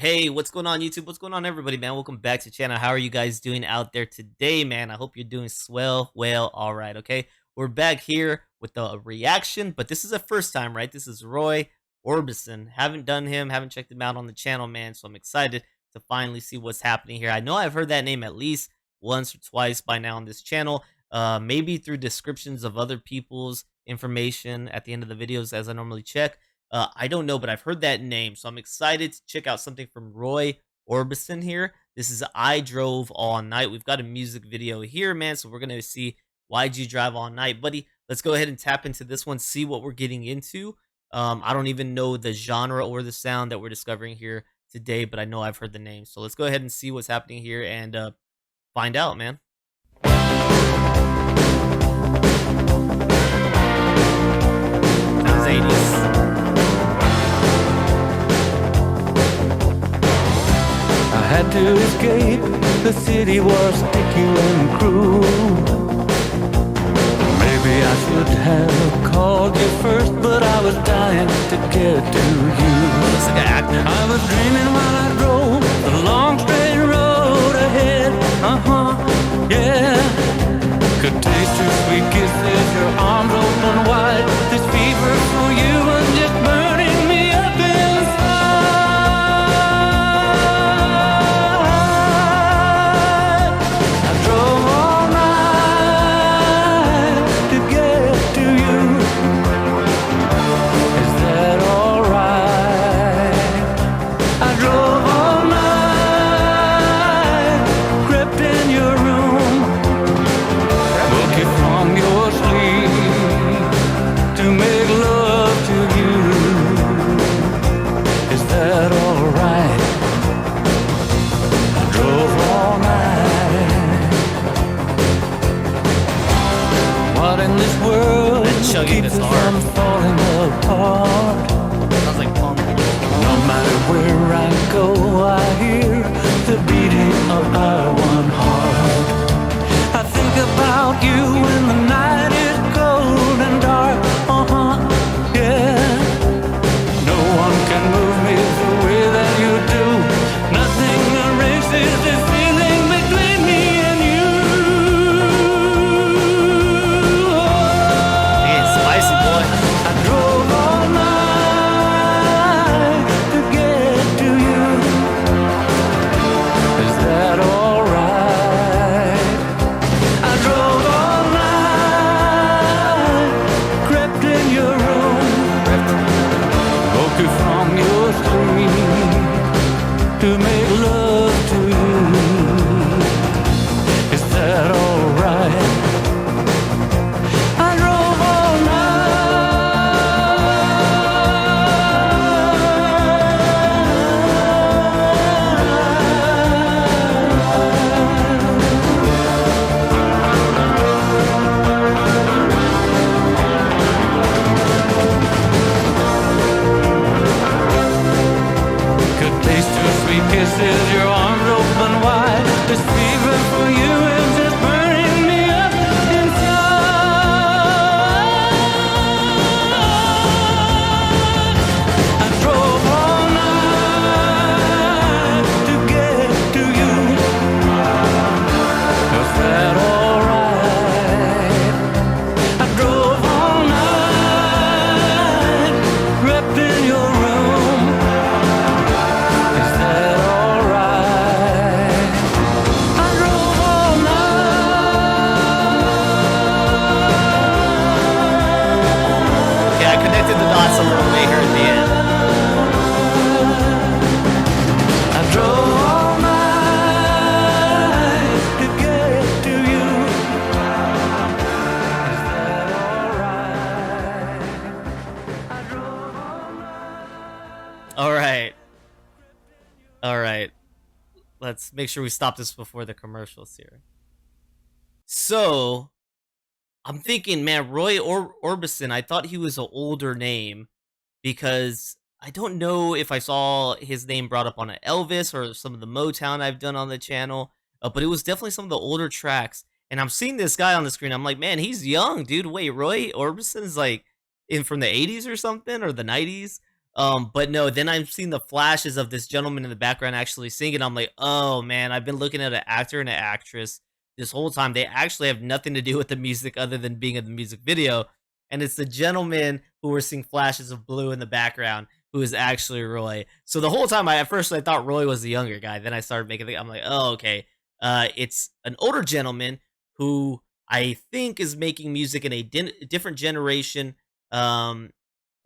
Hey, what's going on YouTube? What's going on everybody, man? Welcome back to the channel. How are you guys doing out there today, man? I hope you're doing swell. Well, all right, okay? We're back here with the reaction, but this is the first time, right? This is Roy Orbison. Haven't done him, haven't checked him out on the channel, man, so I'm excited to finally see what's happening here. I know I've heard that name at least once or twice by now on this channel, maybe through descriptions of other people's information at the end of the videos as I normally check. I don't know, but I've heard that name, so I'm excited to check out something from Roy Orbison here. This is I Drove All Night. We've got a music video here, man, so we're going to see Why'd You Drive All Night, buddy. Let's go ahead and tap into this one, see what we're getting into. I don't even know the genre or the sound that we're discovering here today, but I know I've heard the name. So let's go ahead and see what's happening here and find out, man. Sounds 80s. I had to escape, the city was sticky and cruel. Maybe I should have called you first, but I was dying to get to you. Looks like an actor. I was dreaming while I drove the long straight road ahead. Yeah. Could taste your sweet kisses, your arms open wide. This fever for you was just burning me up inside. Chugging this hard. Falling apart. Sounds like punk. No matter where I go, I hear the beating of our one heart. I think about you when the night is cold and dark. Yeah. No one can move me the way that you do. Nothing erases this feeling between me and you. To make love to you. Is that alright? I drove all kisses, your arms open wide. This fever for you is just burning me up inside. I drove all night to get to you. Was that alright? I drove all night, wrapped in your room. Is that a little bit here at the end. I drove all night to get to you. Is that alright? I drove all night. All right. Let's make sure we stop this before the commercials here. So I'm thinking, man, Roy Orbison, I thought he was an older name because I don't know if I saw his name brought up on an Elvis or some of the Motown I've done on the channel, but it was definitely some of the older tracks. And I'm seeing this guy on the screen. I'm like, man, he's young, dude. Wait, Roy Orbison is like from the 80s or something, or the 90s. But no, then I'm seeing the flashes of this gentleman in the background actually singing. I'm like, oh man, I've been looking at an actor and an actress this whole time. They actually have nothing to do with the music other than being in the music video. And it's the gentleman who we're seeing flashes of blue in the background who is actually Roy. So the whole time, at first I thought Roy was the younger guy. Then I started making I'm like, oh, okay. It's an older gentleman who I think is making music in a different generation.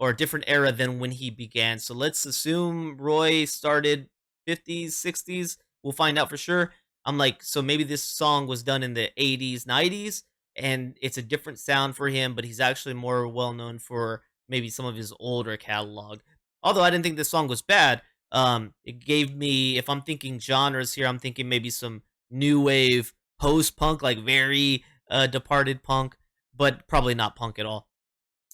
Or a different era than when he began. So let's assume Roy started 50s, 60s. We'll find out for sure. I'm like, so maybe this song was done in the 80s, 90s, and it's a different sound for him, but he's actually more well known for maybe some of his older catalog. Although I didn't think this song was bad. It gave me, if I'm thinking genres here, I'm thinking maybe some new wave post punk, like very departed punk, but probably not punk at all.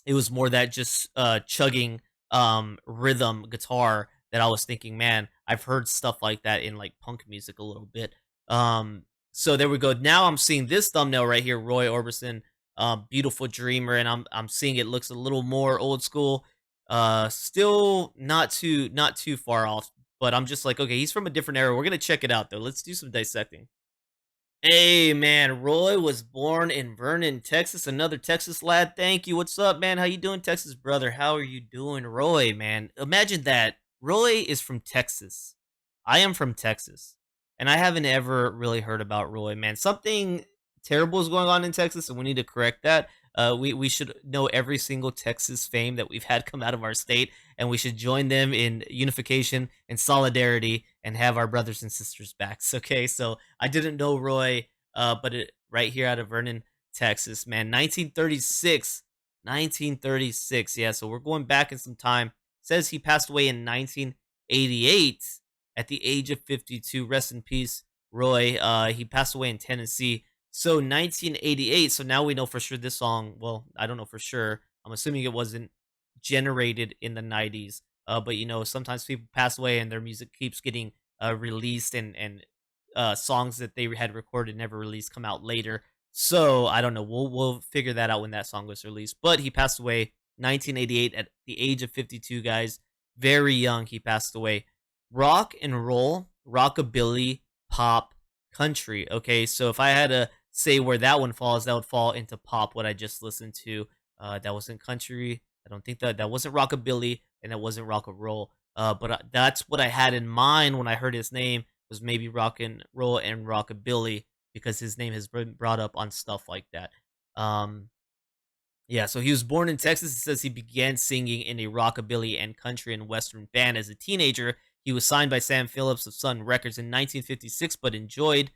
It was more that just chugging rhythm guitar that I was thinking, man, I've heard stuff like that in like punk music a little bit. So there we go. Now I'm seeing this thumbnail right here, Roy Orbison, Beautiful Dreamer, and I'm seeing it looks a little more old school. Still not too far off, but I'm just like, okay, he's from a different era. We're gonna check it out though. Let's do some dissecting. Hey man, Roy was born in Vernon, Texas. Another Texas lad. Thank you. What's up, man? How you doing, Texas brother? How are you doing, Roy? Man, imagine that. Roy is from Texas. I am from Texas, and I haven't ever really heard about Roy. Man, something terrible is going on in Texas, and we need to correct that. We should know every single Texas fame that we've had come out of our state, and we should join them in unification and solidarity and have our brothers and sisters backs. Okay, so I didn't know Roy, but right here out of Vernon, Texas, man, 1936, 1936. Yeah, so we're going back in some time. Says he passed away in 1988 at the age of 52. Rest in peace, Roy. He passed away in Tennessee. So 1988. So now we know for sure this song. Well, I don't know for sure. I'm assuming it wasn't generated in the 90s. But sometimes people pass away and their music keeps getting released, and songs that they had recorded never released come out later. So I don't know. We'll figure that out when that song was released. But he passed away 1988 at the age of 52. Guys, very young. He passed away. Rock and roll, rockabilly, pop, country. Okay, so if I had to say where that one falls, that would fall into pop. What I just listened to, that wasn't country. I don't think that wasn't rockabilly, and that wasn't rock and roll. But that's what I had in mind when I heard his name, was maybe rock and roll and rockabilly, because his name has been brought up on stuff like that. Um, yeah, so he was born in Texas. It says he began singing in a rockabilly and country and western band as a teenager. He was signed by Sam Phillips of Sun Records in 1956, but enjoyed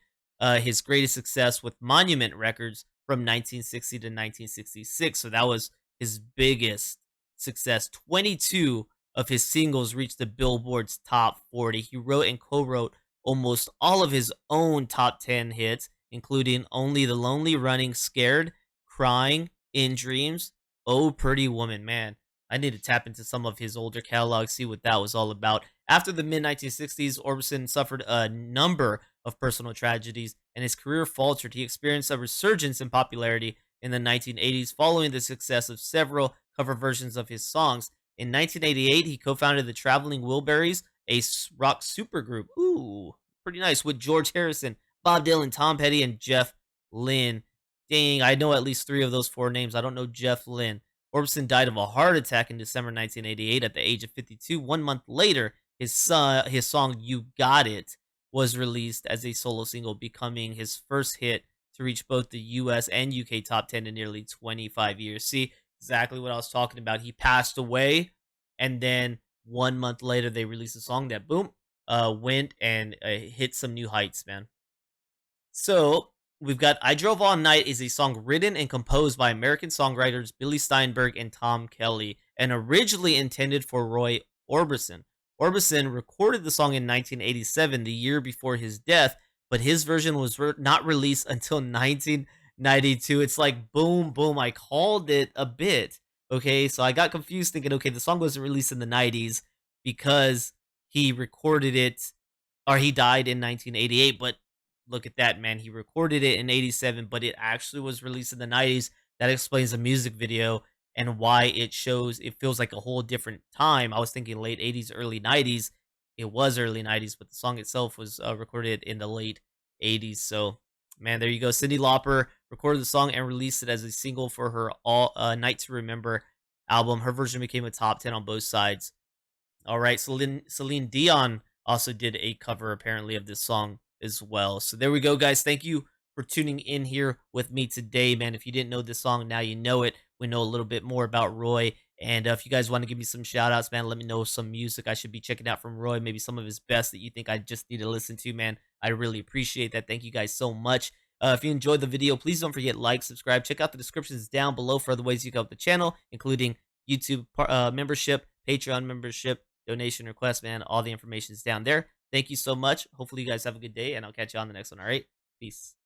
his greatest success with Monument Records from 1960 to 1966. So that was his biggest success. 22 of his singles reached the Billboard's top 40. He wrote and co-wrote almost all of his own top 10 hits, including Only the Lonely, Running Scared, Crying, In Dreams, Oh Pretty Woman. Man, I need to tap into some of his older catalog, see what that was all about. After the mid-1960s, Orbison suffered a number of personal tragedies, and his career faltered. He experienced a resurgence in popularity in the 1980s following the success of several cover versions of his songs. In 1988, he co-founded the Traveling Wilburys, a rock supergroup. Ooh, pretty nice, with George Harrison, Bob Dylan, Tom Petty, and Jeff Lynne. Dang, I know at least 3 of those 4 names. I don't know Jeff Lynne. Orbison died of a heart attack in December 1988 at the age of 52. 1 month later, his song "You Got It" was released as a solo single, becoming his first hit to reach both the US and UK top 10 in nearly 25 years. See, exactly what I was talking about. He passed away, and then 1 month later, they released a song that, boom, went and hit some new heights, man. So we've got "I Drove All Night" is a song written and composed by American songwriters Billy Steinberg and Tom Kelly, and originally intended for Roy Orbison. Orbison recorded the song in 1987, the year before his death, but his version was not released until 1992. It's like, boom, boom, I called it a bit. Okay, so I got confused thinking, okay, the song wasn't released in the 90s because he recorded it, or he died in 1988, but look at that, man. He recorded it in 87, but it actually was released in the 90s. That explains the music video. and why it feels like a whole different time. I was thinking late 80s, early 90s. It was early 90s, but the song itself was recorded in the late 80s. So, man, there you go. Cyndi Lauper recorded the song and released it as a single for her All Night to Remember album. Her version became a top 10 on both sides. All right, Celine Dion also did a cover apparently of this song as well. So there we go, guys. Thank you for tuning in here with me today, man. If you didn't know this song, now you know it. We know a little bit more about Roy. And if you guys want to give me some shout outs, man, let me know some music I should be checking out from Roy. Maybe some of his best that you think I just need to listen to, man. I really appreciate that. Thank you guys so much. If you enjoyed the video, please don't forget like, subscribe. Check out the descriptions down below for other ways you can help the channel, including YouTube membership, Patreon membership, donation request, man. All the information is down there. Thank you so much. Hopefully you guys have a good day, and I'll catch you on the next one. All right, peace.